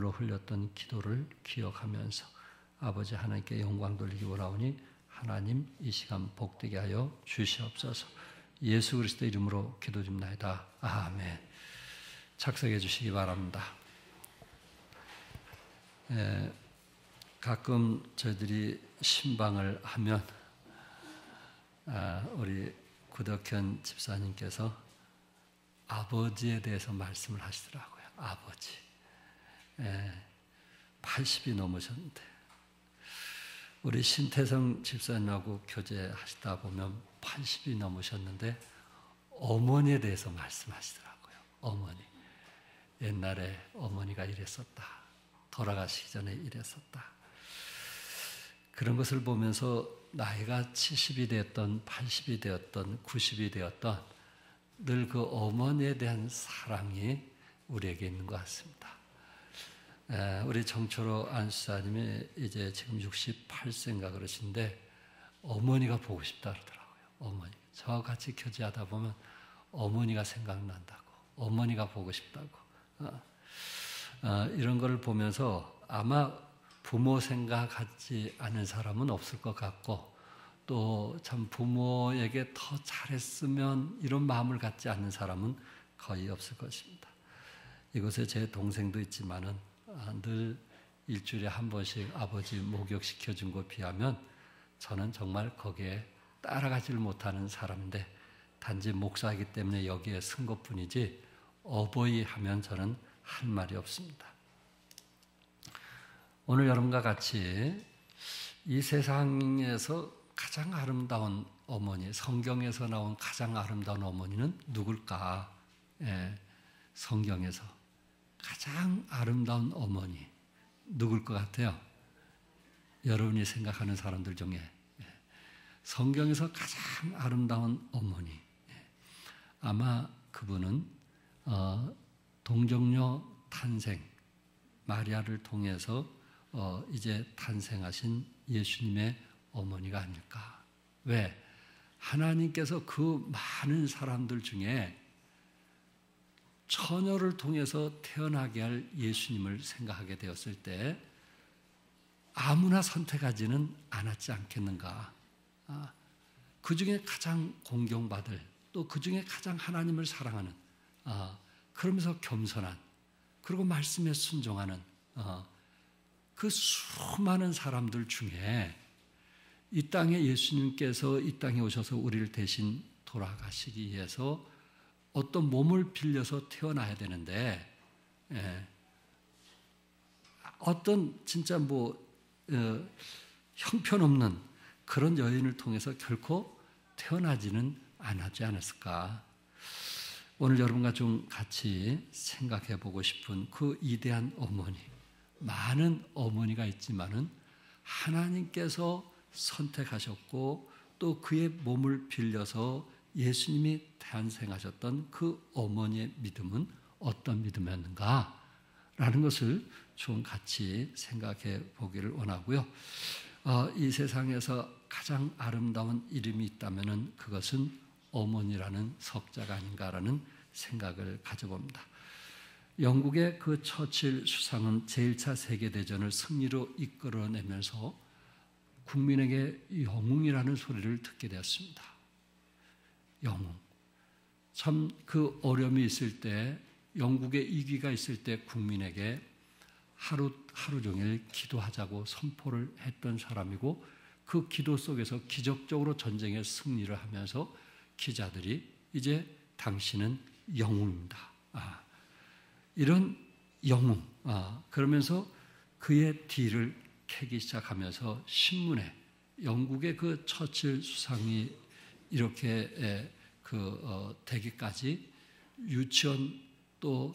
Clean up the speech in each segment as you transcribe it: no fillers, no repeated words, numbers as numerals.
마음으로 흘렸던 기도를 기억하면서 아버지 하나님께 영광 돌리기 원하오니 하나님 이 시간 복되게 하여 주시옵소서. 예수 그리스도 이름으로 기도드립나이다. 아멘. 착석해 주시기 바랍니다. 가끔 저희들이 신방을 하면 우리 구덕현 집사님께서 아버지에 대해서 말씀을 하시더라고요. 아버지. 80이 넘으셨는데 우리 신태성 집사님하고 교제하시다 보면 80이 넘으셨는데 어머니에 대해서 말씀하시더라고요. 어머니. 옛날에 어머니가 이랬었다. 돌아가시기 전에 이랬었다. 그런 것을 보면서 나이가 70이 되었던 80이 되었던 90이 되었던 늘 그 어머니에 대한 사랑이 우리에게 있는 것 같습니다. 우리 정초로 안수사님이 이제 지금 68세인가 그러신데 어머니가 보고 싶다 그러더라고요. 어머니. 저와 같이 교제하다 보면 어머니가 생각난다고. 어머니가 보고 싶다고. 이런 걸 보면서 아마 부모 생각하지 않은 사람은 없을 것 같고 또 참 부모에게 더 잘했으면 이런 마음을 갖지 않는 사람은 거의 없을 것입니다. 이곳에 제 동생도 있지만은 늘 일주일에 한 번씩 아버지 목욕시켜 준 것 비하면 저는 정말 거기에 따라가지를 못하는 사람인데 단지 목사이기 때문에 여기에 쓴 것뿐이지 어버이 하면 저는 할 말이 없습니다. 오늘 여러분과 같이 이 세상에서 가장 아름다운 어머니, 성경에서 나온 가장 아름다운 어머니는 누굴까? 성경에서 가장 아름다운 어머니 누굴 것 같아요? 여러분이 생각하는 사람들 중에 성경에서 가장 아름다운 어머니 아마 그분은 동정녀 탄생 마리아를 통해서 이제 탄생하신 예수님의 어머니가 아닐까. 왜? 하나님께서 그 많은 사람들 중에 처녀를 통해서 태어나게 할 예수님을 생각하게 되었을 때 아무나 선택하지는 않았지 않겠는가. 그 중에 가장 공경받을 또 그 중에 가장 하나님을 사랑하는 그러면서 겸손한 그리고 말씀에 순종하는 그 수많은 사람들 중에 이 땅에 예수님께서 이 땅에 오셔서 우리를 대신 돌아가시기 위해서 어떤 몸을 빌려서 태어나야 되는데 어떤 진짜 형편없는 그런 여인을 통해서 결코 태어나지는 않았지 않았을까. 오늘 여러분과 좀 같이 생각해 보고 싶은 그 위대한 어머니, 많은 어머니가 있지만은 하나님께서 선택하셨고 또 그의 몸을 빌려서 예수님이 탄생하셨던 그 어머니의 믿음은 어떤 믿음이었는가? 라는 것을 좀 같이 생각해 보기를 원하고요. 이 세상에서 가장 아름다운 이름이 있다면 그것은 어머니라는 석자가 아닌가라는 생각을 가져봅니다. 영국의 그 처칠 수상은 제1차 세계대전을 승리로 이끌어내면서 국민에게 영웅이라는 소리를 듣게 되었습니다. 영웅. 참 그 어려움이 있을 때 영국의 위기가 있을 때 국민에게 하루 종일 기도하자고 선포를 했던 사람이고 그 기도 속에서 기적적으로 전쟁에 승리를 하면서 기자들이 이제 당신은 영웅입니다. 이런 영웅. 그러면서 그의 뒤를 캐기 시작하면서 신문에 영국의 그 처칠 수상이 이렇게 되기까지 유치원 또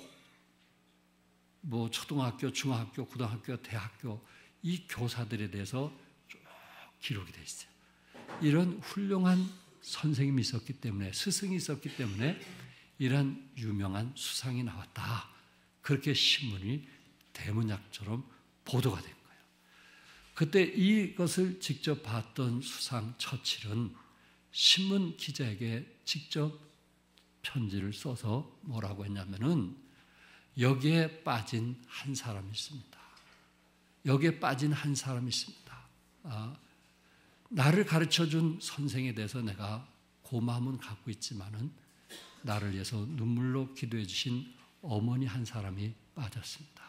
초등학교, 중학교, 고등학교, 대학교 이 교사들에 대해서 쭉 기록이 되어 있어요. 이런 훌륭한 선생님이 있었기 때문에 스승이 있었기 때문에 이런 유명한 수상이 나왔다. 그렇게 신문이 대문짝처럼 보도가 된 거예요. 그때 이것을 직접 봤던 수상 처칠은 신문 기자에게 직접 편지를 써서 뭐라고 했냐면은 여기에 빠진 한 사람이 있습니다. 여기에 빠진 한 사람이 있습니다. 나를 가르쳐준 선생에 대해서 내가 고마움은 갖고 있지만은 나를 위해서 눈물로 기도해 주신 어머니 한 사람이 빠졌습니다.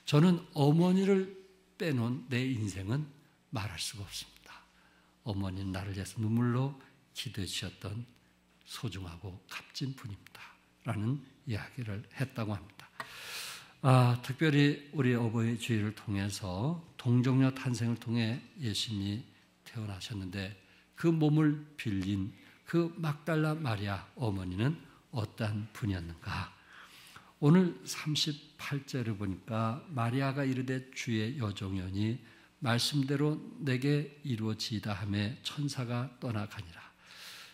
저는 어머니를 빼놓은 내 인생은 말할 수가 없습니다. 어머니는 나를 위해서 눈물로 기도해 주셨던 소중하고 값진 분입니다. 라는 이야기를 했다고 합니다. 특별히 우리 어버이 주일을 통해서 동정녀 탄생을 통해 예수님이 태어나셨는데 그 몸을 빌린 그 막달라 마리아 어머니는 어떠한 분이었는가? 오늘 38절을 보니까 마리아가 이르되 주의 여종이오니 말씀대로 내게 이루어지이다 하매 천사가 떠나가니라.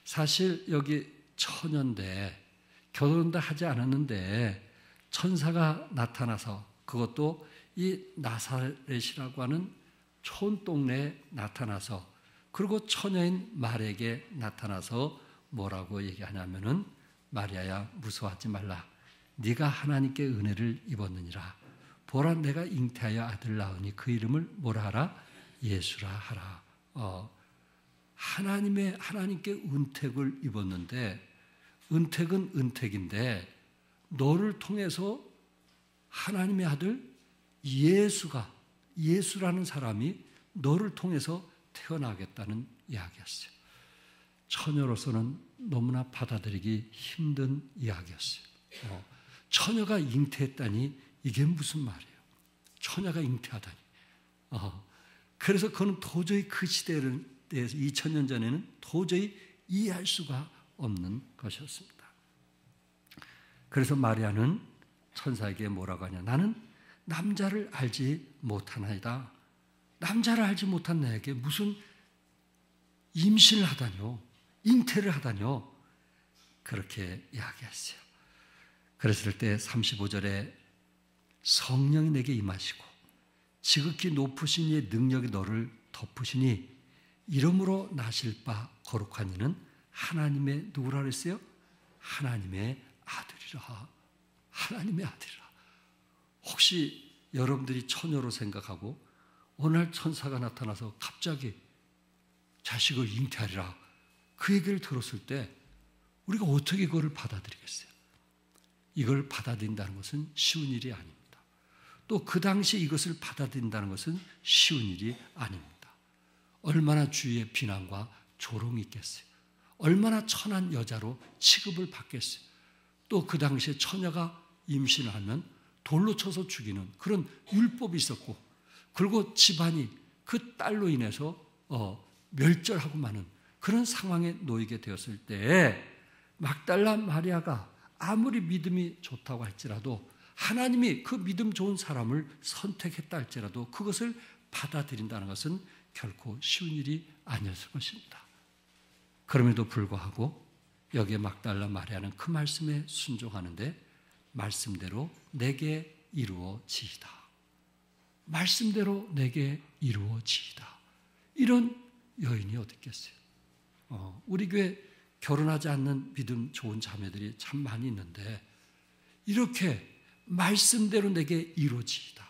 사실 여기 처녀인데 결혼도 하지 않았는데 천사가 나타나서 그것도 이 나사렛이라고 하는 촌동네에 나타나서 그리고 처녀인 마리아에게 나타나서 뭐라고 얘기하냐면은 마리아야 무서워하지 말라. 네가 하나님께 은혜를 입었느니라. 보라 내가 잉태하여 아들 낳으니 그 이름을 뭐라 하라? 예수라 하라. 하나님께 은택을 입었는데 은택은 은택인데 너를 통해서 하나님의 아들 예수라는 사람이 너를 통해서 태어나겠다는 이야기였어요. 처녀로서는 너무나 받아들이기 힘든 이야기였어요. 처녀가 잉태했다니 이게 무슨 말이에요? 처녀가 잉태하다니. 그래서 그는 도저히 그 시대에 대해서 2000년 전에는 도저히 이해할 수가 없는 것이었습니다. 그래서 마리아는 천사에게 뭐라고 하냐? 나는 남자를 알지 못하나이다. 남자를 알지 못한 나에게 무슨 임신을 하다뇨? 잉태를 하다뇨? 그렇게 이야기했어요. 그랬을 때 35절에 성령이 내게 임하시고 지극히 높으신 이의 능력이 너를 덮으시니 이름으로 나실 바 거룩한 이는 하나님의 누구라 그랬어요? 하나님의 아들이라. 하나님의 아들이라. 혹시 여러분들이 처녀로 생각하고 어느 날 천사가 나타나서 갑자기 자식을 잉태하리라 그 얘기를 들었을 때 우리가 어떻게 그걸 받아들이겠어요? 이걸 받아들인다는 것은 쉬운 일이 아닙니다. 또 그 당시 이것을 받아들인다는 것은 쉬운 일이 아닙니다. 얼마나 주위의 비난과 조롱이 있겠어요. 얼마나 천한 여자로 취급을 받겠어요. 또 그 당시에 처녀가 임신을 하면 돌로 쳐서 죽이는 그런 율법이 있었고 그리고 집안이 그 딸로 인해서 멸절하고 마는 그런 상황에 놓이게 되었을 때 막달라 마리아가 아무리 믿음이 좋다고 할지라도 하나님이 그 믿음 좋은 사람을 선택했다 할지라도 그것을 받아들인다는 것은 결코 쉬운 일이 아니었을 것입니다. 그럼에도 불구하고 여기에 막달라 마리아는 그 말씀에 순종하는데 말씀대로 내게 이루어지이다. 말씀대로 내게 이루어지이다. 이런 여인이 어디 있겠어요? 우리 교회 결혼하지 않는 믿음 좋은 자매들이 참 많이 있는데 이렇게 말씀대로 내게 이루어지이다.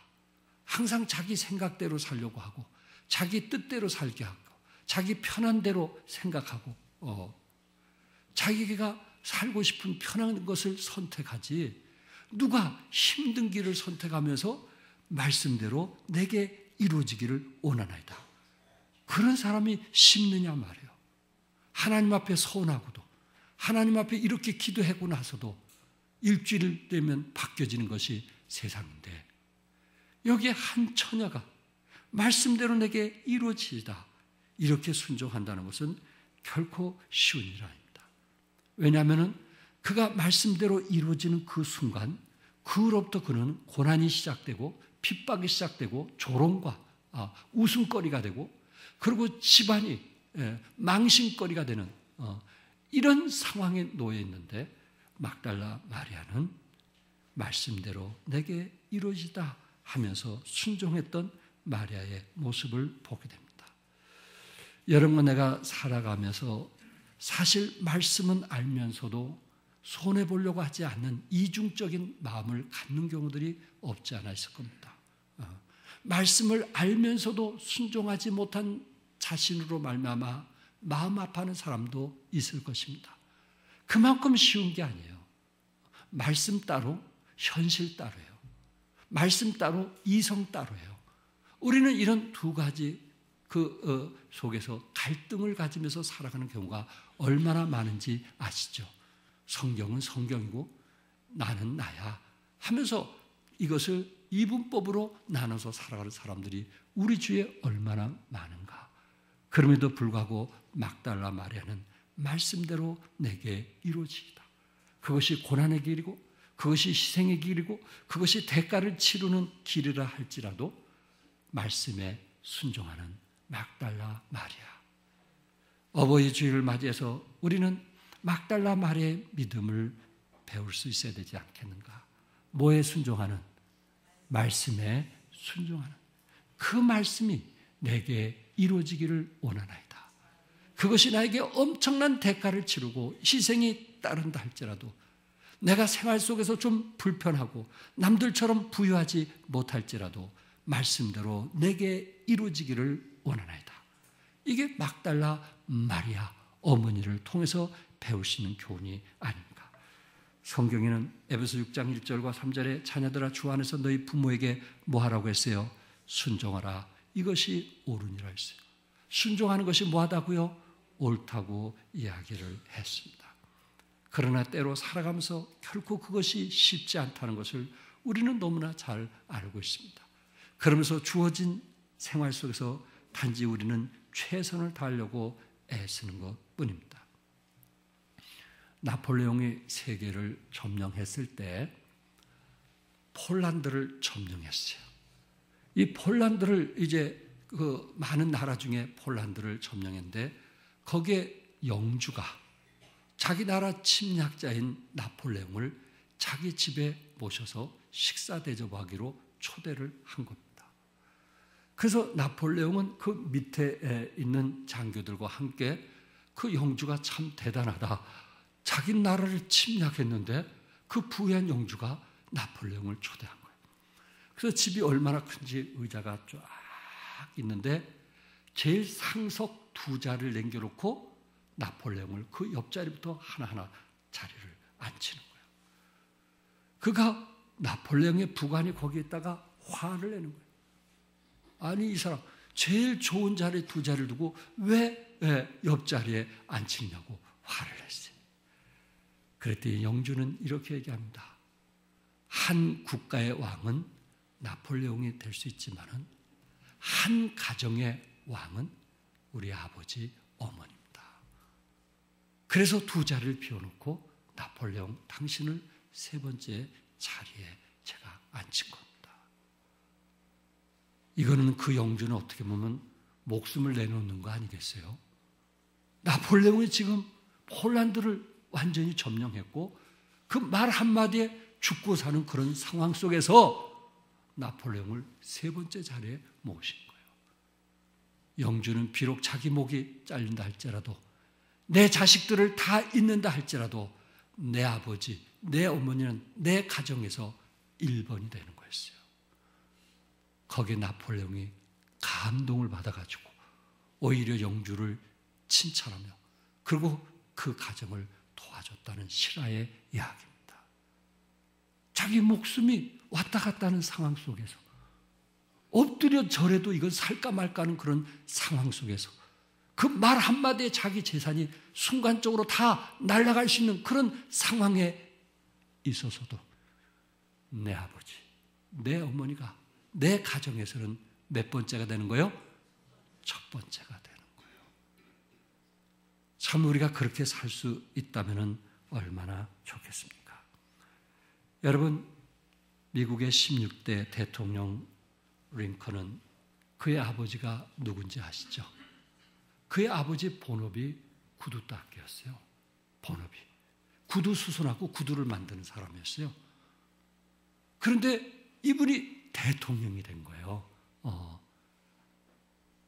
항상 자기 생각대로 살려고 하고 자기 뜻대로 살게 하고 자기 편한 대로 생각하고 자기가 살고 싶은 편한 것을 선택하지 누가 힘든 길을 선택하면서 말씀대로 내게 이루어지기를 원하나이다. 그런 사람이 쉽느냐 말이에요. 하나님 앞에 서운하고도 하나님 앞에 이렇게 기도하고 나서도 일주일 되면 바뀌어지는 것이 세상인데 여기에 한 처녀가 말씀대로 내게 이루어지이다. 이렇게 순종한다는 것은 결코 쉬운 일 아닙니다. 왜냐하면 그가 말씀대로 이루어지는 그 순간 그로부터 그는 고난이 시작되고 핍박이 시작되고 조롱과 웃음거리가 되고 그리고 집안이 망신거리가 되는 이런 상황에 놓여 있는데 막달라 마리아는 말씀대로 내게 이루어지다 하면서 순종했던 마리아의 모습을 보게 됩니다. 여러분 내가 살아가면서 사실 말씀은 알면서도 손해보려고 하지 않는 이중적인 마음을 갖는 경우들이 없지 않아 있을 겁니다. 말씀을 알면서도 순종하지 못한 자신으로 말미암아 마음 아파하는 사람도 있을 것입니다. 그만큼 쉬운 게 아니에요. 말씀 따로, 현실 따로예요. 말씀 따로, 이성 따로예요. 우리는 이런 두 가지 속에서 갈등을 가지면서 살아가는 경우가 얼마나 많은지 아시죠? 성경은 성경이고 나는 나야 하면서 이것을 이분법으로 나눠서 살아가는 사람들이 우리 주위에 얼마나 많은가. 그럼에도 불구하고 막달라 마리아는 말씀대로 내게 이루어지이다. 그것이 고난의 길이고 그것이 희생의 길이고 그것이 대가를 치르는 길이라 할지라도 말씀에 순종하는 막달라 마리아. 어버이 주일을 맞이해서 우리는 막달라 마리아의 믿음을 배울 수 있어야 되지 않겠는가? 뭐에 순종하는? 말씀에 순종하는. 그 말씀이 내게 이루어지기를 원하나이다. 그것이 나에게 엄청난 대가를 치르고 희생이 따른다 할지라도 내가 생활 속에서 좀 불편하고 남들처럼 부유하지 못할지라도 말씀대로 내게 이루어지기를 원하나이다. 이게 막달라 마리아 어머니를 통해서 배울 수 있는 교훈이 아닙니까? 성경에는 에베소 6장 1절과 3절에 자녀들아 주 안에서 너희 부모에게 뭐 하라고 했어요? 순종하라. 이것이 옳으니라 했어요. 순종하는 것이 뭐하다고요? 옳다고 이야기를 했습니다. 그러나 때로 살아가면서 결코 그것이 쉽지 않다는 것을 우리는 너무나 잘 알고 있습니다. 그러면서 주어진 생활 속에서 단지 우리는 최선을 다하려고 애쓰는 것뿐입니다. 나폴레옹이 세계를 점령했을 때 폴란드를 점령했어요. 이 폴란드를 이제 그 많은 나라 중에 폴란드를 점령했는데 거기에 영주가 자기 나라 침략자인 나폴레옹을 자기 집에 모셔서 식사 대접하기로 초대를 한 겁니다. 그래서 나폴레옹은 그 밑에 있는 장교들과 함께 그 영주가 참 대단하다. 자기 나라를 침략했는데 그 부유한 영주가 나폴레옹을 초대한 거예요. 그래서 집이 얼마나 큰지 의자가 쫙 있는데 제일 상석 두 자리를 남겨놓고 나폴레옹을 그 옆자리부터 하나하나 자리를 앉히는 거예요. 그가 나폴레옹의 부관이 거기에 있다가 화를 내는 거예요. 아니 이 사람 제일 좋은 자리에 두 자리를 두고 왜 옆자리에 앉히냐고 화를 냈어요. 그랬더니 영주는 이렇게 얘기합니다. 한 국가의 왕은 나폴레옹이 될 수 있지만은 한 가정의 왕은 우리 아버지 어머니입니다. 그래서 두 자리를 비워놓고 나폴레옹 당신을 세 번째 자리에 제가 앉힌 겁니다. 이거는 그 영주는 어떻게 보면 목숨을 내놓는 거 아니겠어요? 나폴레옹이 지금 폴란드를 완전히 점령했고 그 말 한마디에 죽고 사는 그런 상황 속에서 나폴레옹을 세 번째 자리에 모신 거예요. 영주는 비록 자기 목이 잘린다 할지라도 내 자식들을 다 잃는다 할지라도 내 아버지, 내 어머니는 내 가정에서 1번이 되는 거였어요. 거기에 나폴레옹이 감동을 받아가지고 오히려 영주를 칭찬하며 그리고 그 가정을 도와줬다는 실화의 이야기입니다. 자기 목숨이 왔다 갔다 하는 상황 속에서 엎드려 절해도 이건 살까 말까 하는 그런 상황 속에서 그 말 한마디에 자기 재산이 순간적으로 다 날아갈 수 있는 그런 상황에 있어서도 내 아버지, 내 어머니가 내 가정에서는 몇 번째가 되는 거예요? 첫 번째가 되는 거예요. 참 우리가 그렇게 살 수 있다면 얼마나 좋겠습니까? 여러분, 미국의 16대 대통령 링컨은 그의 아버지가 누군지 아시죠? 그의 아버지 본업이 구두 닦기였어요. 본업이. 구두 수선하고 구두를 만드는 사람이었어요. 그런데 이분이 대통령이 된 거예요.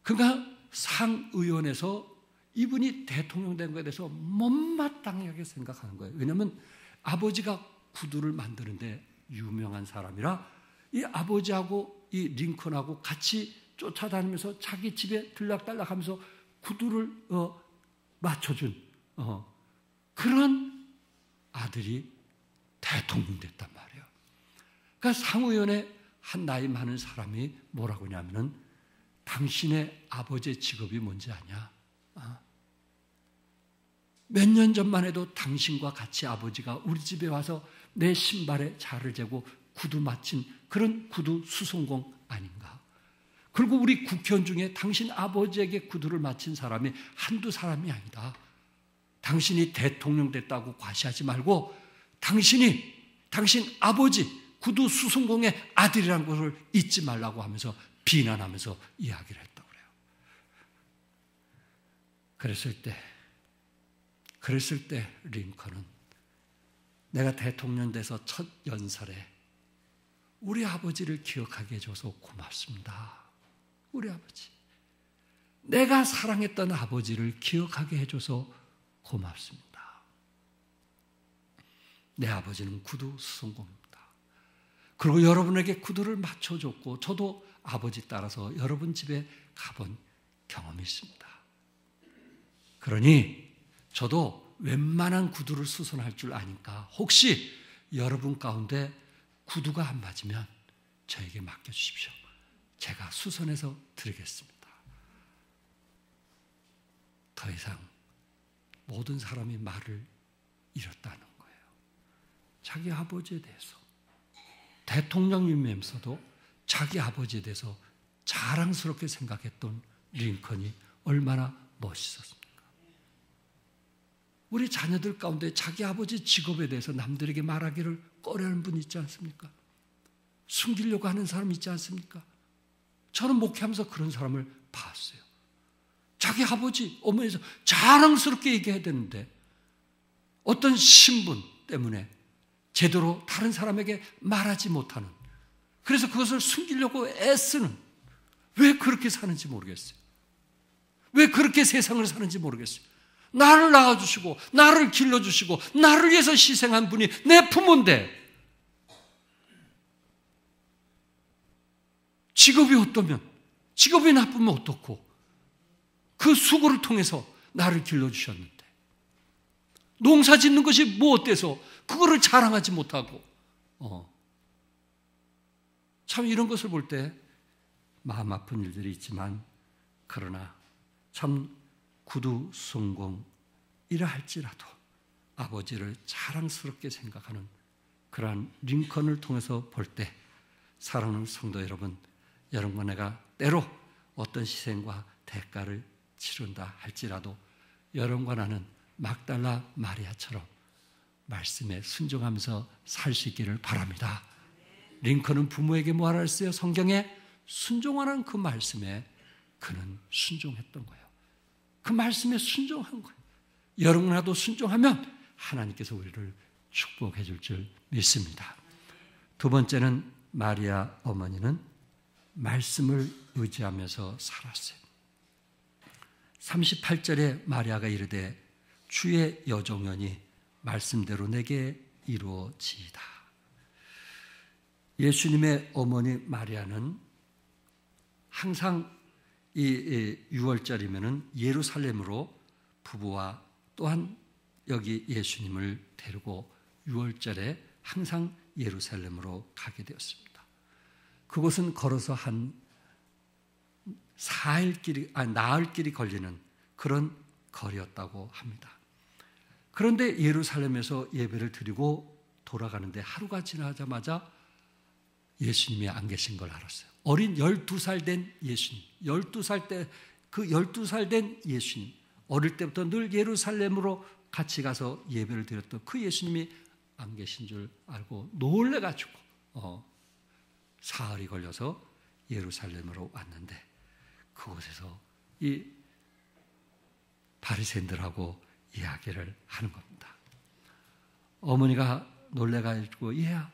그러니까 상의원에서 이분이 대통령 된 것에 대해서 못마땅하게 생각하는 거예요. 왜냐하면 아버지가 구두를 만드는데 유명한 사람이라 이 아버지하고 이 링컨하고 같이 쫓아다니면서 자기 집에 들락달락하면서 구두를 맞춰준 그런 아들이 대통령 됐단 말이에요. 그러니까 상무위원회 한 나이 많은 사람이 뭐라고 하냐면은 당신의 아버지의 직업이 뭔지 아냐? 몇 년 전만 해도 당신과 같이 아버지가 우리 집에 와서 내 신발에 자를 재고 구두 맞힌 그런 구두 수송공 아닌가? 그리고 우리 국회의원 중에 당신 아버지에게 구두를 맞힌 사람이 한두 사람이 아니다. 당신이 대통령 됐다고 과시하지 말고 당신 아버지 구두 수송공의 아들이라는 것을 잊지 말라고 하면서 비난하면서 이야기를 했다고 그래요. 그랬을 때 링컨은 내가 대통령 돼서 첫 연설에 우리 아버지를 기억하게 해줘서 고맙습니다. 우리 아버지. 내가 사랑했던 아버지를 기억하게 해줘서 고맙습니다. 내 아버지는 구두 수송공입니다. 그리고 여러분에게 구두를 맞춰줬고 저도 아버지 따라서 여러분 집에 가본 경험이 있습니다. 그러니 저도 웬만한 구두를 수선할 줄 아니까 혹시 여러분 가운데 구두가 안 맞으면 저에게 맡겨주십시오. 제가 수선해서 드리겠습니다. 더 이상 모든 사람이 말을 잃었다는 거예요. 자기 아버지에 대해서 대통령이면서도 자기 아버지에 대해서 자랑스럽게 생각했던 링컨이 얼마나 멋있었습니까? 우리 자녀들 가운데 자기 아버지 직업에 대해서 남들에게 말하기를 꺼려하는 분 있지 않습니까? 숨기려고 하는 사람 있지 않습니까? 저는 목회하면서 그런 사람을 봤어요. 자기 아버지, 어머니에서 자랑스럽게 얘기해야 되는데 어떤 신분 때문에 제대로 다른 사람에게 말하지 못하는, 그래서 그것을 숨기려고 애쓰는, 왜 그렇게 사는지 모르겠어요. 왜 그렇게 세상을 사는지 모르겠어요. 나를 낳아주시고 나를 길러주시고 나를 위해서 희생한 분이 내 부모인데 직업이 어떠면, 직업이 나쁘면 어떻고, 그 수고를 통해서 나를 길러주셨는데 농사 짓는 것이 뭐 어때서 그거를 자랑하지 못하고 참 이런 것을 볼 때 마음 아픈 일들이 있지만, 그러나 참 구두 성공이라 할지라도 아버지를 자랑스럽게 생각하는 그러한 링컨을 통해서 볼 때, 사랑하는 성도 여러분, 여러분과 내가 때로 어떤 희생과 대가를 치른다 할지라도 여러분과 나는 막달라 마리아처럼 말씀에 순종하면서 살 수 있기를 바랍니다. 링컨은 부모에게 뭐라 했어요? 성경에 순종하는 그 말씀에 그는 순종했던 거예요. 그 말씀에 순종한 거예요. 여러분이라도 순종하면 하나님께서 우리를 축복해 줄 줄 믿습니다. 두 번째는 마리아 어머니는 말씀을 의지하면서 살았어요. 38절에 마리아가 이르되 주의 여종연이 말씀대로 내게 이루어지이다. 예수님의 어머니 마리아는 항상 이 6월절이면은 예루살렘으로 부부와 또한 여기 예수님을 데리고 6월절에 항상 예루살렘으로 가게 되었습니다. 그곳은 걸어서 한 나흘 길이 걸리는 그런 거리였다고 합니다. 그런데 예루살렘에서 예배를 드리고 돌아가는데 하루가 지나자마자 예수님이 안 계신 걸 알았어요. 어린 12살 된 예수님, 12살 된 예수님, 어릴 때부터 늘 예루살렘으로 같이 가서 예배를 드렸던 그 예수님이 안 계신 줄 알고 놀래가지고 사흘이 걸려서 예루살렘으로 왔는데, 그곳에서 이 바리새인들하고 이야기를 하는 겁니다. 어머니가 놀래가지고 얘야,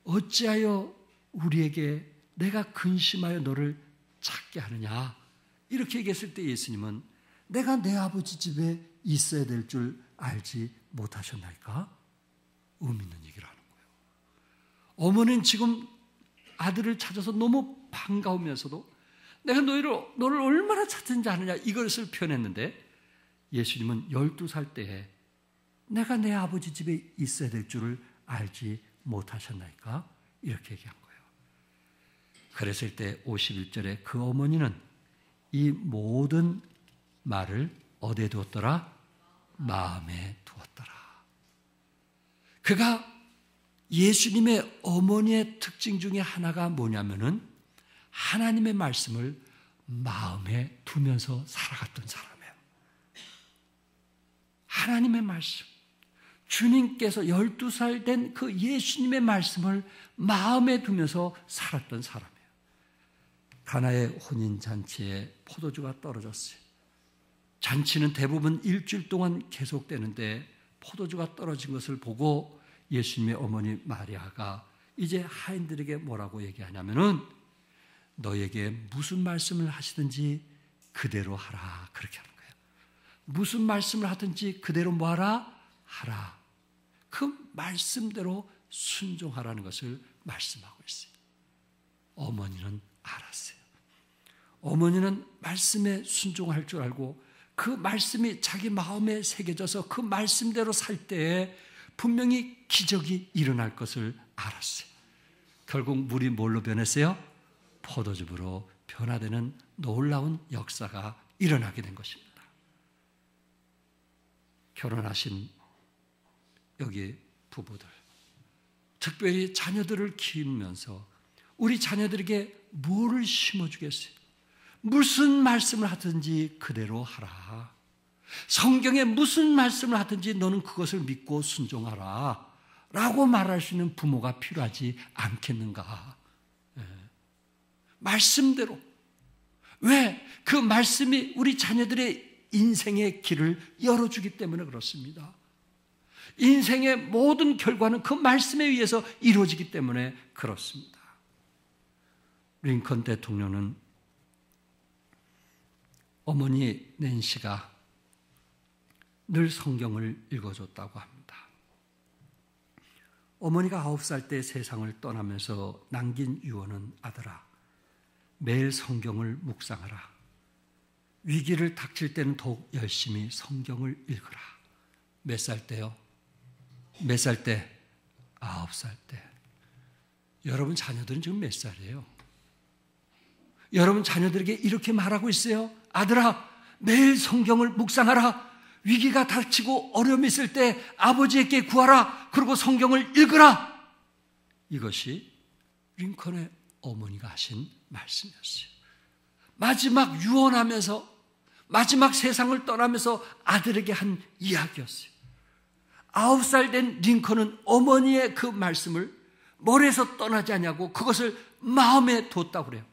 어찌하여 우리에게 내가 근심하여 너를 찾게 하느냐, 이렇게 얘기했을 때 예수님은 내가 내 아버지 집에 있어야 될 줄 알지 못하셨나이까? 의미 있는 얘기를 하는 거예요. 어머니는 지금 아들을 찾아서 너무 반가우면서도 내가 너를 얼마나 찾은지 아느냐 이것을 표현했는데 예수님은 12살 때에 내가 내 아버지 집에 있어야 될 줄을 알지 못하셨나이까? 이렇게 얘기한 거예요. 그랬을 때 51절에 그 어머니는 이 모든 말을 어디에 두었더라? 마음에 두었더라. 그가 예수님의 어머니의 특징 중에 하나가 뭐냐면은 하나님의 말씀을 마음에 두면서 살아갔던 사람이에요. 하나님의 말씀. 주님께서 12살 된 그 예수님의 말씀을 마음에 두면서 살았던 사람이에요. 가나의 혼인잔치에 포도주가 떨어졌어요. 잔치는 대부분 일주일 동안 계속되는데 포도주가 떨어진 것을 보고 예수님의 어머니 마리아가 이제 하인들에게 뭐라고 얘기하냐면은 너에게 무슨 말씀을 하시든지 그대로 하라. 그렇게 하는 거예요. 무슨 말씀을 하든지 그대로 뭐하라? 하라. 그 말씀대로 순종하라는 것을 말씀하고 있어요. 어머니는 알았어요. 어머니는 말씀에 순종할 줄 알고 그 말씀이 자기 마음에 새겨져서 그 말씀대로 살 때에 분명히 기적이 일어날 것을 알았어요. 결국 물이 뭘로 변했어요? 포도즙으로 변화되는 놀라운 역사가 일어나게 된 것입니다. 결혼하신 여기 부부들, 특별히 자녀들을 키우면서 우리 자녀들에게 뭐를 심어주겠어요? 무슨 말씀을 하든지 그대로 하라. 성경에 무슨 말씀을 하든지 너는 그것을 믿고 순종하라 라고 말할 수 있는 부모가 필요하지 않겠는가? 말씀대로. 왜? 그 말씀이 우리 자녀들의 인생의 길을 열어주기 때문에 그렇습니다. 인생의 모든 결과는 그 말씀에 의해서 이루어지기 때문에 그렇습니다. 링컨 대통령은 어머니 낸시가 늘 성경을 읽어줬다고 합니다. 어머니가 9살 때 세상을 떠나면서 남긴 유언은 아들아, 매일 성경을 묵상하라. 위기를 닥칠 때는 더욱 열심히 성경을 읽으라. 몇 살 때요? 몇 살 때? 9살 때. 여러분 자녀들은 지금 몇 살이에요? 여러분 자녀들에게 이렇게 말하고 있어요. 아들아, 매일 성경을 묵상하라. 위기가 닥치고 어려움이 있을 때 아버지에게 구하라. 그리고 성경을 읽으라. 이것이 링컨의 어머니가 하신 말씀이었어요. 마지막 유언하면서 마지막 세상을 떠나면서 아들에게 한 이야기였어요. 9살 된 링컨은 어머니의 그 말씀을 머리에서 떠나지 않냐고 그것을 마음에 뒀다고 그래요.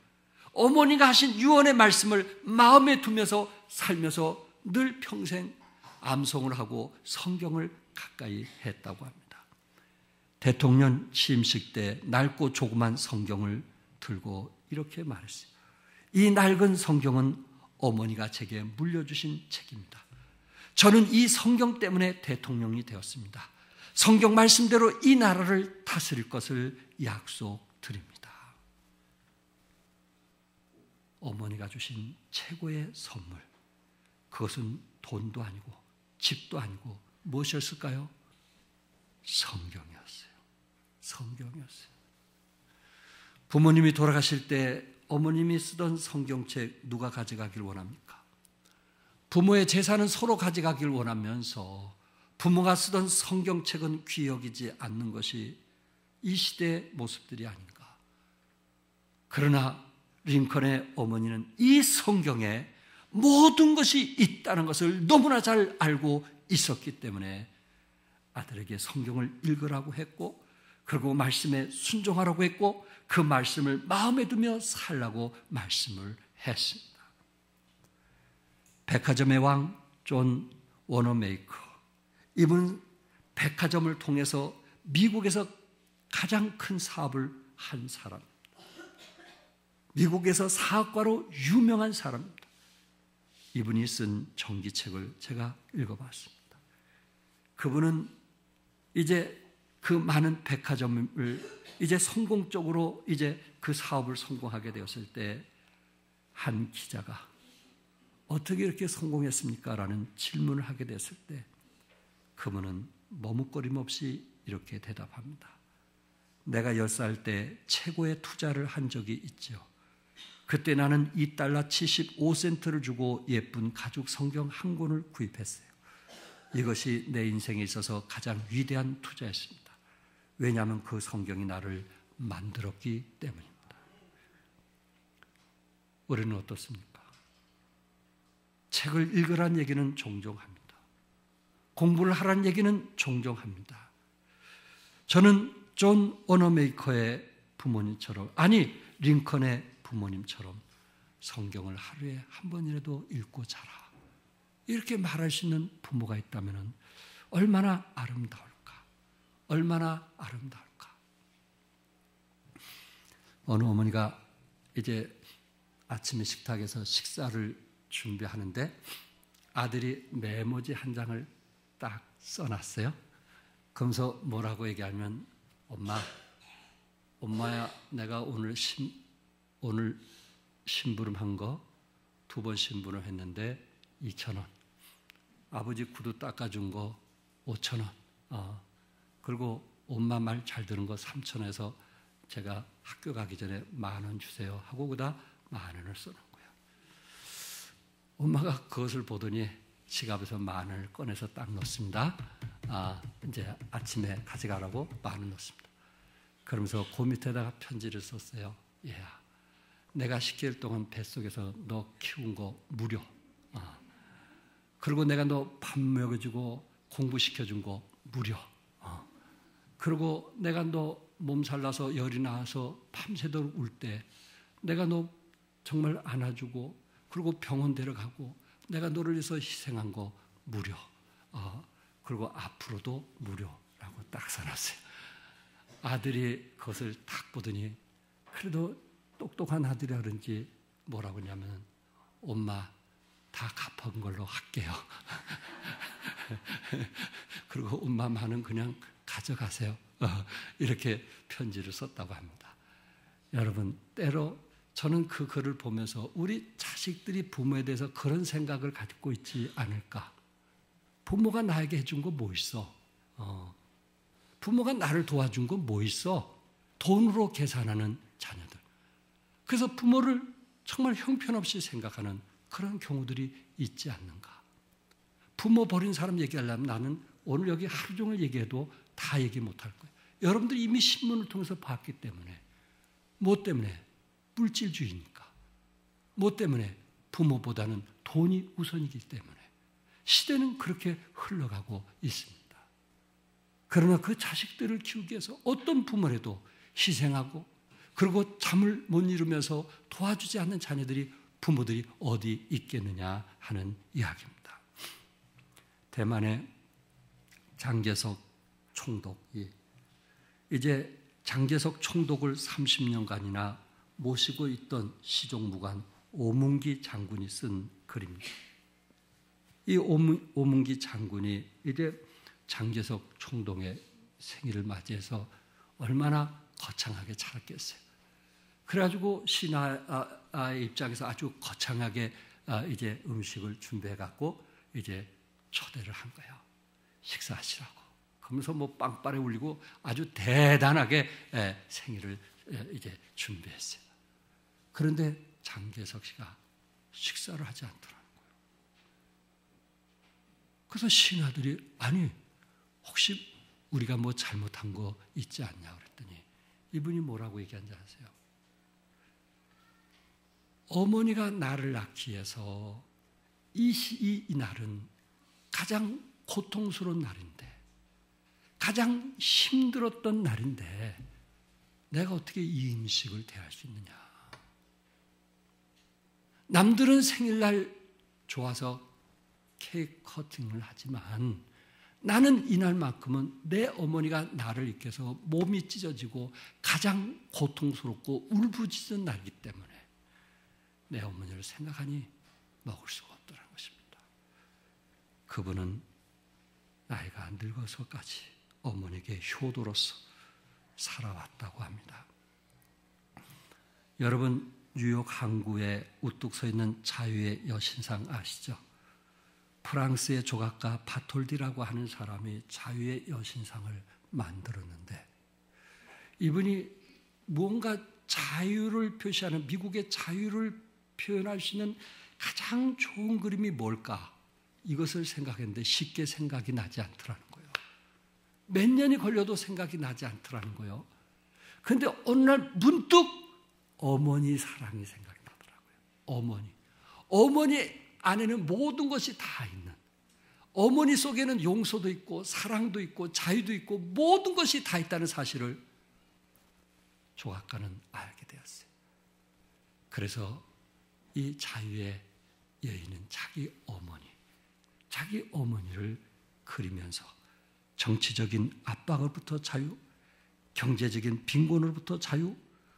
어머니가 하신 유언의 말씀을 마음에 두면서 살면서 늘 평생 암송을 하고 성경을 가까이 했다고 합니다. 대통령 취임식 때 낡고 조그만 성경을 들고 이렇게 말했어요. 이 낡은 성경은 어머니가 제게 물려주신 책입니다. 저는 이 성경 때문에 대통령이 되었습니다. 성경 말씀대로 이 나라를 다스릴 것을 약속드립니다. 어머니가 주신 최고의 선물, 그것은 돈도 아니고 집도 아니고 무엇이었을까요? 성경이었어요. 성경이었어요. 부모님이 돌아가실 때 어머님이 쓰던 성경책 누가 가져가길 원합니까? 부모의 재산은 서로 가져가길 원하면서 부모가 쓰던 성경책은 귀히 여기지 않는 것이 이 시대의 모습들이 아닌가. 그러나 링컨의 어머니는 이 성경에 모든 것이 있다는 것을 너무나 잘 알고 있었기 때문에 아들에게 성경을 읽으라고 했고, 그리고 말씀에 순종하라고 했고, 그 말씀을 마음에 두며 살라고 말씀을 했습니다. 백화점의 왕 존 워너메이커, 이분 백화점을 통해서 미국에서 가장 큰 사업을 한 사람, 미국에서 사학과로 유명한 사람입니다. 이분이 쓴 전기책을 제가 읽어봤습니다. 그분은 이제 그 많은 백화점을 이제 성공적으로 이제 그 사업을 성공하게 되었을 때 한 기자가 어떻게 이렇게 성공했습니까? 라는 질문을 하게 됐을 때 그분은 머뭇거림 없이 이렇게 대답합니다. 내가 10살 때 최고의 투자를 한 적이 있죠. 그때 나는 $2 75센트를 주고 예쁜 가죽 성경 한 권을 구입했어요. 이것이 내 인생에 있어서 가장 위대한 투자였습니다. 왜냐하면 그 성경이 나를 만들었기 때문입니다. 우리는 어떻습니까? 책을 읽으라는 얘기는 종종 합니다. 공부를 하라는 얘기는 종종 합니다. 저는 존 워너메이커의 부모님처럼, 아니 링컨의 부모님처럼 성경을 하루에 한 번이라도 읽고 자라, 이렇게 말할 수 있는 부모가 있다면 얼마나 아름다울까? 얼마나 아름다울까? 어느 어머니가 이제 아침에 식탁에서 식사를 준비하는데 아들이 메모지 한 장을 딱 써놨어요. 그러면서 뭐라고 얘기하면, 엄마야, 내가 오늘 심부름한 거 2번 심부름 했는데 2,000원. 아버지 구두 닦아준 거 5,000원. 그리고 엄마 말 잘 들은 거 3,000원에서 제가 학교 가기 전에 10,000원 주세요 하고 그다 10,000원을 쓰는 거예요. 엄마가 그것을 보더니 지갑에서 10,000원을 꺼내서 딱 넣습니다. 이제 아침에 가져가라고 10,000원 넣습니다. 그러면서 그 밑에다가 편지를 썼어요. 얘야, 내가 10개월 동안 뱃속에서 너 키운 거 무료. 그리고 내가 너 밥 먹여주고 공부시켜준 거 무료. 그리고 내가 너 몸살 나서 열이 나서 밤새도록 울 때 내가 너 정말 안아주고 그리고 병원 데려가고 내가 너를 위해서 희생한 거 무료. 그리고 앞으로도 무료라고 딱 써놨어요. 아들이 그것을 딱 보더니 그래도 똑똑한 아들이라 그런지 뭐라고 하냐면, 엄마 다 갚은 걸로 할게요. 그리고 엄마 많은 그냥 가져가세요. 이렇게 편지를 썼다고 합니다. 여러분, 때로 저는 그 글을 보면서 우리 자식들이 부모에 대해서 그런 생각을 갖고 있지 않을까? 부모가 나에게 해준 거 뭐 있어? 부모가 나를 도와준 거 뭐 있어? 돈으로 계산하는 자녀들. 그래서 부모를 정말 형편없이 생각하는 그런 경우들이 있지 않는가? 부모 버린 사람 얘기하려면 나는 오늘 여기 하루 종일 얘기해도 다 얘기 못할 거예요. 여러분들이 이미 신문을 통해서 봤기 때문에. 뭐 때문에? 물질주의니까. 뭐 때문에? 부모보다는 돈이 우선이기 때문에. 시대는 그렇게 흘러가고 있습니다. 그러나 그 자식들을 키우기 위해서 어떤 부모라도 희생하고 그리고 잠을 못 이루면서 도와주지 않는 자녀들이, 부모들이 어디 있겠느냐 하는 이야기입니다. 대만의 장개석 총독이 이제 장개석 총독을 30년간이나 모시고 있던 시종무관 오문기 장군이 쓴 글입니다. 이 오문기 장군이 이제 장개석 총독의 생일을 맞이해서 얼마나 거창하게 차렸겠어요. 그래가지고 신하의 입장에서 아주 거창하게 이제 음식을 준비해갖고 이제 초대를 한 거예요. 식사하시라고. 그러면서 뭐 빵빠레 울리고 아주 대단하게 생일을 이제 준비했어요. 그런데 장개석 씨가 식사를 하지 않더라는 거예요. 그래서 신하들이, 아니 혹시 우리가 뭐 잘못한 거 있지 않냐 그랬더니 이분이 뭐라고 얘기한지 아세요? 어머니가 나를 낳기 위해서 이 날은 가장 고통스러운 날인데, 가장 힘들었던 날인데 내가 어떻게 이 음식을 대할 수 있느냐. 남들은 생일날 좋아서 케이크 커팅을 하지만 나는 이날만큼은 내 어머니가 나를 이렇게해서 몸이 찢어지고 가장 고통스럽고 울부짖은 날이기 때문에 내 어머니를 생각하니 먹을 수가 없더라는 것입니다. 그분은 나이가 늙어서까지 어머니에게 효도로서 살아왔다고 합니다. 여러분, 뉴욕 항구에 우뚝 서 있는 자유의 여신상 아시죠? 프랑스의 조각가 바톨디라고 하는 사람이 자유의 여신상을 만들었는데, 이분이 무언가 자유를 표시하는, 미국의 자유를 표현할 수 있는 가장 좋은 그림이 뭘까? 이것을 생각했는데 쉽게 생각이 나지 않더라는 거예요. 몇 년이 걸려도 생각이 나지 않더라는 거예요. 그런데 어느 날 문득 어머니 사랑이 생각이 나더라고요. 어머니 안에는 모든 것이 다 있는, 어머니 속에는 용서도 있고 사랑도 있고 자유도 있고 모든 것이 다 있다는 사실을 조각가는 알게 되었어요. 그래서 이 자유의 여인은 자기 어머니를 그리면서 정치적인 압박으로부터 자유, 경제적인 빈곤으로부터 자유,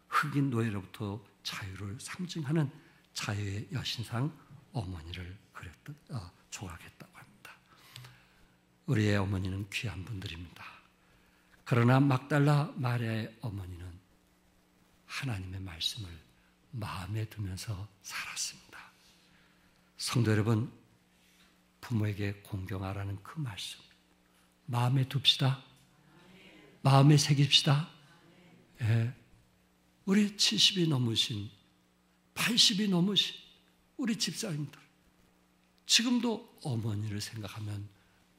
흑인 노예로부터 자유를 상징하는 자유의 여신상 어머니를 조각했다고 합니다. 우리의 어머니는 귀한 분들입니다. 그러나 막달라 마리아의 어머니는 하나님의 말씀을 마음에 두면서 살았습니다. 성도 여러분, 부모에게 공경하라는 그 말씀 마음에 둡시다. 마음에 새깁시다. 예. 우리 70이 넘으신, 80이 넘으신 우리 집사님들, 지금도 어머니를 생각하면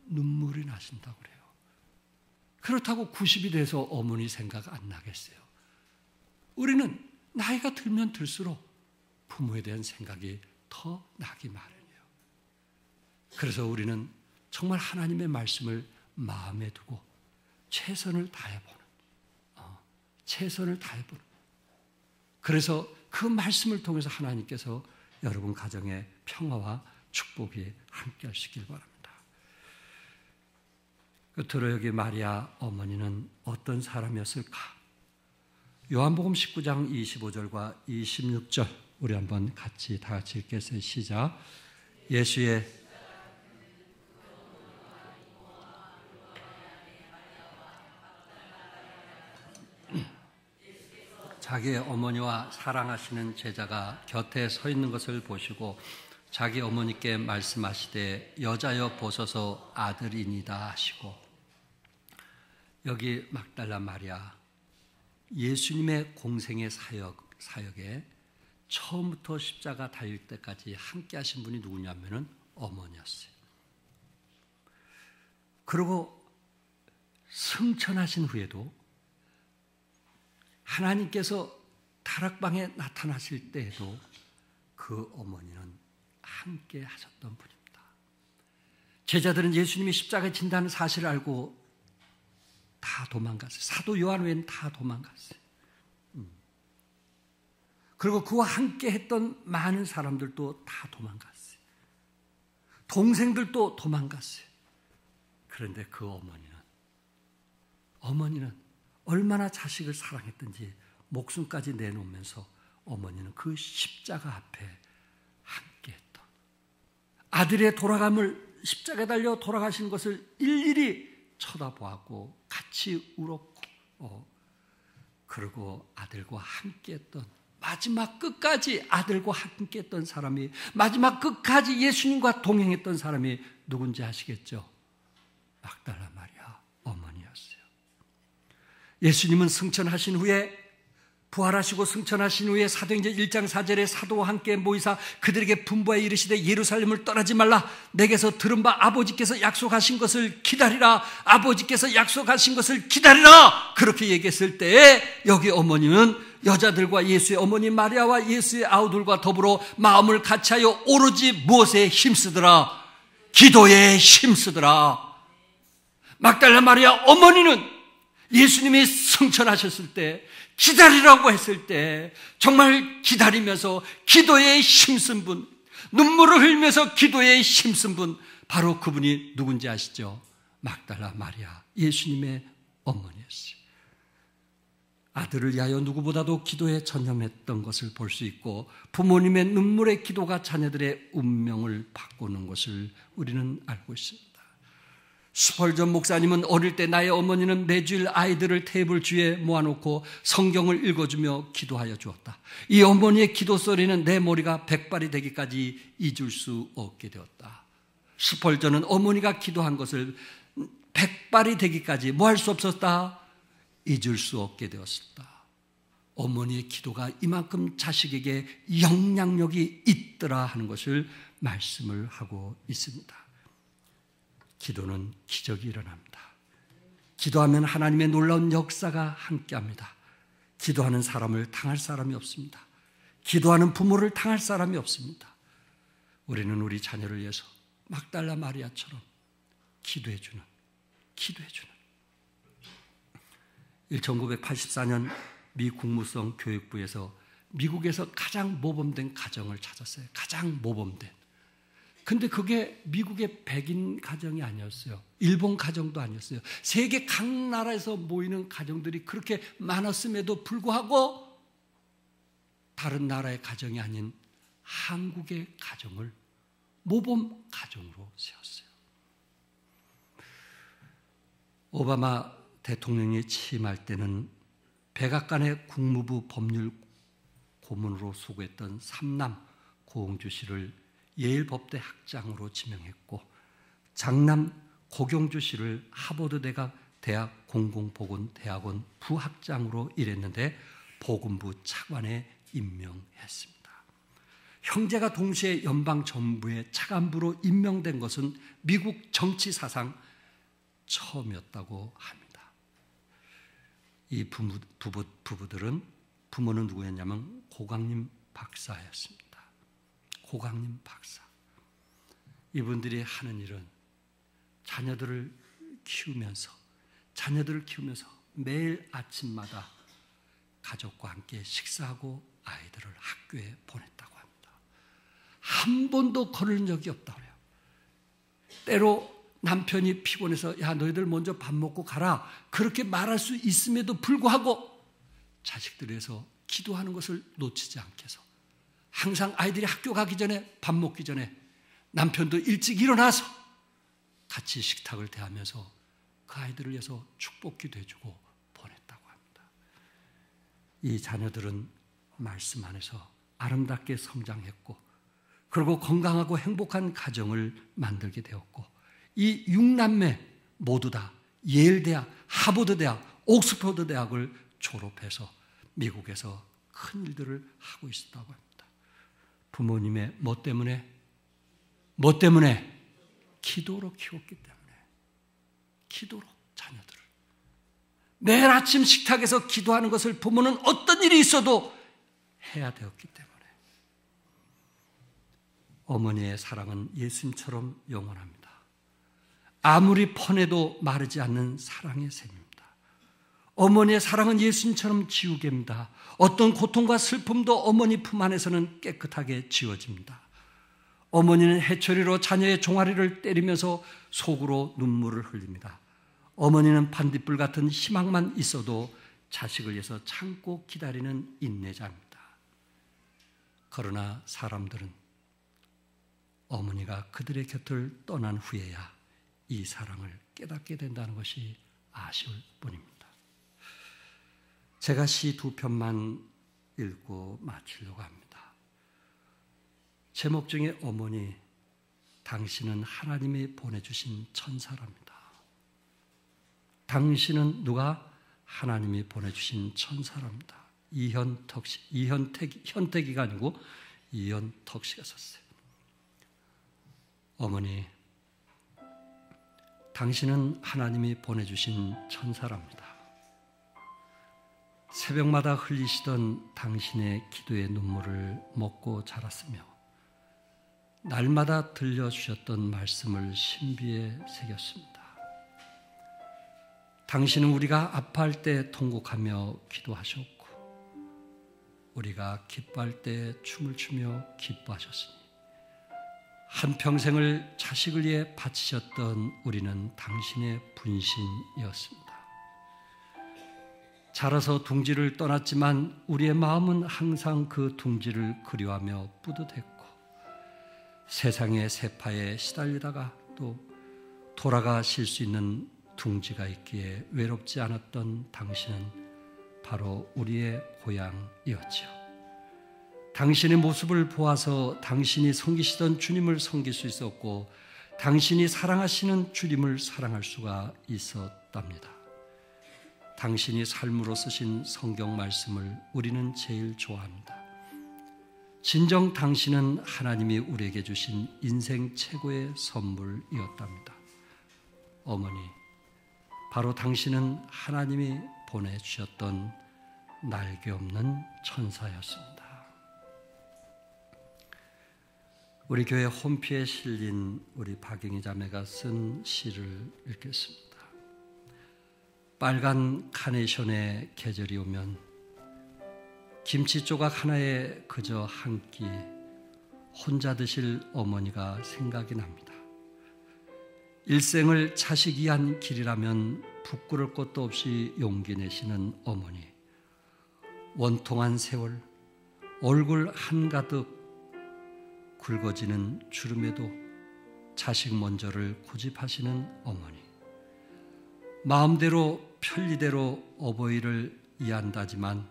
눈물이 나신다고 그래요. 그렇다고 90이 돼서 어머니 생각 안 나겠어요? 우리는 나이가 들면 들수록 부모에 대한 생각이 더 나기 마련이에요. 그래서 우리는 정말 하나님의 말씀을 마음에 두고 최선을 다해보는, 그래서 그 말씀을 통해서 하나님께서 여러분 가정의 평화와 축복이 함께 하시길 바랍니다. 끝으로 여기 마리아 어머니는 어떤 사람이었을까? 요한복음 19장 25절과 26절 우리 한번 다 같이 읽겠어요. 시작. 예수의 자기의 어머니와 사랑하시는 제자가 곁에 서 있는 것을 보시고 자기 어머니께 말씀하시되 여자여 보소서 아들이니이다 하시고, 여기 막달라 마리아, 예수님의 공생의 사역에 처음부터 십자가 달릴 때까지 함께 하신 분이 누구냐면은 어머니였어요. 그리고 승천하신 후에도 하나님께서 다락방에 나타나실 때에도 그 어머니는 함께 하셨던 분입니다. 제자들은 예수님이 십자가에 진다는 사실을 알고 다 도망갔어요. 사도 요한 외에는 다 도망갔어요. 그리고 그와 함께 했던 많은 사람들도 다 도망갔어요. 동생들도 도망갔어요. 그런데 그 어머니는 얼마나 자식을 사랑했든지 목숨까지 내놓으면서 어머니는 그 십자가 앞에 함께했던, 아들의 돌아감을, 십자가에 달려 돌아가신 것을 일일이 쳐다보았고 같이 울었고, 그리고 아들과 함께했던, 마지막 끝까지 아들과 함께했던 사람이, 마지막 끝까지 예수님과 동행했던 사람이 누군지 아시겠죠? 막달라 마리아 어머니였어요. 예수님은 승천하신 후에, 부활하시고 승천하신 후에 사도행전 1장 4절에 사도와 함께 모이사 그들에게 분부하여 이르시되 예루살렘을 떠나지 말라. 내게서 들은 바 아버지께서 약속하신 것을 기다리라. 아버지께서 약속하신 것을 기다리라. 그렇게 얘기했을 때에 여기 어머니는 여자들과 예수의 어머니 마리아와 예수의 아우들과 더불어 마음을 같이하여 오로지 무엇에 힘쓰더라? 기도에 힘쓰더라. 막달라 마리아 어머니는 예수님이 승천하셨을 때, 기다리라고 했을 때 정말 기다리면서 기도에 힘쓴 분, 눈물을 흘리면서 기도에 힘쓴 분, 바로 그분이 누군지 아시죠? 막달라 마리아, 예수님의 어머니였어요. 아들을 위하여 누구보다도 기도에 전념했던 것을 볼 수 있고, 부모님의 눈물의 기도가 자녀들의 운명을 바꾸는 것을 우리는 알고 있습니다. 스펄전 목사님은 어릴 때 나의 어머니는 매주일 아이들을 테이블 주위에 모아놓고 성경을 읽어주며 기도하여 주었다. 이 어머니의 기도 소리는 내 머리가 백발이 되기까지 잊을 수 없게 되었다. 스펄전은 어머니가 기도한 것을 백발이 되기까지 뭐 할 수 없었다? 잊을 수 없게 되었다. 어머니의 기도가 이만큼 자식에게 영향력이 있더라 하는 것을 말씀을 하고 있습니다. 기도는 기적이 일어납니다. 기도하면 하나님의 놀라운 역사가 함께합니다. 기도하는 사람을 당할 사람이 없습니다. 기도하는 부모를 당할 사람이 없습니다. 우리는 우리 자녀를 위해서 막달라 마리아처럼 기도해주는 1984년 미 국무성 교육부에서 미국에서 가장 모범된 가정을 찾았어요. 가장 모범된. 근데 그게 미국의 백인 가정이 아니었어요. 일본 가정도 아니었어요. 세계 각 나라에서 모이는 가정들이 그렇게 많았음에도 불구하고 다른 나라의 가정이 아닌 한국의 가정을 모범 가정으로 세웠어요. 오바마 대통령이 취임할 때는 백악관의 국무부 법률 고문으로 수고했던 삼남 고흥주 씨를 예일 법대 학장으로 지명했고, 장남 고경주 씨를 하버드 대학 공공보건대학원 부학장으로 일했는데 보건부 차관에 임명했습니다. 형제가 동시에 연방정부의 차관부로 임명된 것은 미국 정치 사상 처음이었다고 합니다. 이 부부들은 부모는 누구였냐면 고강림 박사였습니다. 고강림 박사. 이분들이 하는 일은 자녀들을 키우면서 매일 아침마다 가족과 함께 식사하고 아이들을 학교에 보냈다고 합니다. 한 번도 거른 적이 없다고 해요. 때로 남편이 피곤해서 야 너희들 먼저 밥 먹고 가라 그렇게 말할 수 있음에도 불구하고 자식들을 위해서 기도하는 것을 놓치지 않게 해서 항상 아이들이 학교 가기 전에 밥 먹기 전에 남편도 일찍 일어나서 같이 식탁을 대하면서 그 아이들을 위해서 축복기도 해주고 보냈다고 합니다. 이 자녀들은 말씀 안에서 아름답게 성장했고 그리고 건강하고 행복한 가정을 만들게 되었고 이 6남매 모두 다 예일대학, 하버드대학, 옥스퍼드대학을 졸업해서 미국에서 큰 일들을 하고 있었다고 합니다. 부모님의 뭐 때문에? 기도로 키웠기 때문에. 기도로 자녀들을. 매일 아침 식탁에서 기도하는 것을 부모는 어떤 일이 있어도 해야 되었기 때문에. 어머니의 사랑은 예수님처럼 영원합니다. 아무리 퍼내도 마르지 않는 사랑의 샘입니다. 어머니의 사랑은 예수님처럼 지우개입니다. 어떤 고통과 슬픔도 어머니 품 안에서는 깨끗하게 지워집니다. 어머니는 해초리로 자녀의 종아리를 때리면서 속으로 눈물을 흘립니다. 어머니는 반딧불 같은 희망만 있어도 자식을 위해서 참고 기다리는 인내자입니다. 그러나 사람들은 어머니가 그들의 곁을 떠난 후에야 이 사랑을 깨닫게 된다는 것이 아쉬울 뿐입니다. 제가 시 2편만 읽고 마치려고 합니다. 제목 중에 어머니, 당신은 하나님이 보내주신 천사랍니다. 당신은 누가? 하나님이 보내주신 천사랍니다. 현택이가 아니고 이현턱 씨가 썼어요. 어머니, 당신은 하나님이 보내주신 천사랍니다. 새벽마다 흘리시던 당신의 기도의 눈물을 먹고 자랐으며 날마다 들려주셨던 말씀을 신비에 새겼습니다. 당신은 우리가 아파할 때 통곡하며 기도하셨고 우리가 기뻐할 때 춤을 추며 기뻐하셨으니 한평생을 자식을 위해 바치셨던 우리는 당신의 분신이었습니다. 자라서 둥지를 떠났지만 우리의 마음은 항상 그 둥지를 그리워하며 뿌듯했고 세상의 세파에 시달리다가 또 돌아가실 수 있는 둥지가 있기에 외롭지 않았던 당신은 바로 우리의 고향이었지요. 당신의 모습을 보아서 당신이 섬기시던 주님을 섬길 수 있었고 당신이 사랑하시는 주님을 사랑할 수가 있었답니다. 당신이 삶으로 쓰신 성경 말씀을 우리는 제일 좋아합니다. 진정 당신은 하나님이 우리에게 주신 인생 최고의 선물이었답니다. 어머니, 바로 당신은 하나님이 보내주셨던 날개 없는 천사였습니다. 우리 교회 홈피에 실린 우리 박영희 자매가 쓴 시를 읽겠습니다. 빨간 카네이션의 계절이 오면 김치 조각 하나에 그저 한 끼 혼자 드실 어머니가 생각이 납니다. 일생을 자식 위한 길이라면 부끄러울 것도 없이 용기 내시는 어머니. 원통한 세월, 얼굴 한가득 굵어지는 주름에도 자식 먼저를 고집하시는 어머니. 마음대로 편리대로 어버이를 이해한다지만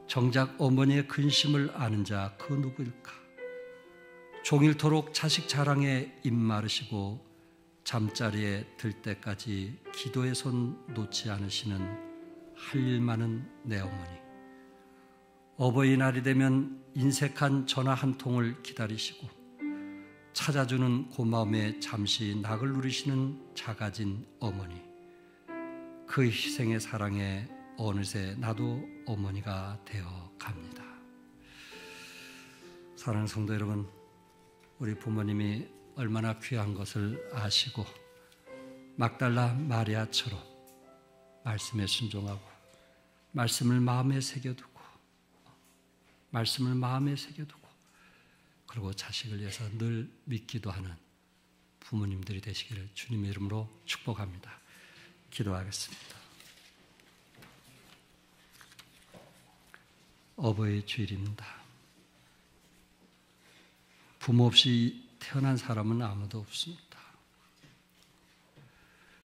정작 어머니의 근심을 아는 자 그 누구일까? 종일토록 자식 자랑에 입 마르시고 잠자리에 들 때까지 기도의 손 놓지 않으시는 할 일 많은 내 어머니. 어버이날이 되면 인색한 전화 한 통을 기다리시고 찾아주는 고마움에 잠시 낙을 누리시는 작아진 어머니. 그 희생의 사랑에 어느새 나도 어머니가 되어 갑니다. 사랑하는 성도 여러분, 우리 부모님이 얼마나 귀한 것을 아시고 막달라 마리아처럼 말씀에 순종하고 말씀을 마음에 새겨두고 그리고 자식을 위해서 늘 믿기도 하는 부모님들이 되시기를 주님의 이름으로 축복합니다. 기도하겠습니다. 어버이 주일입니다. 부모 없이 태어난 사람은 아무도 없습니다.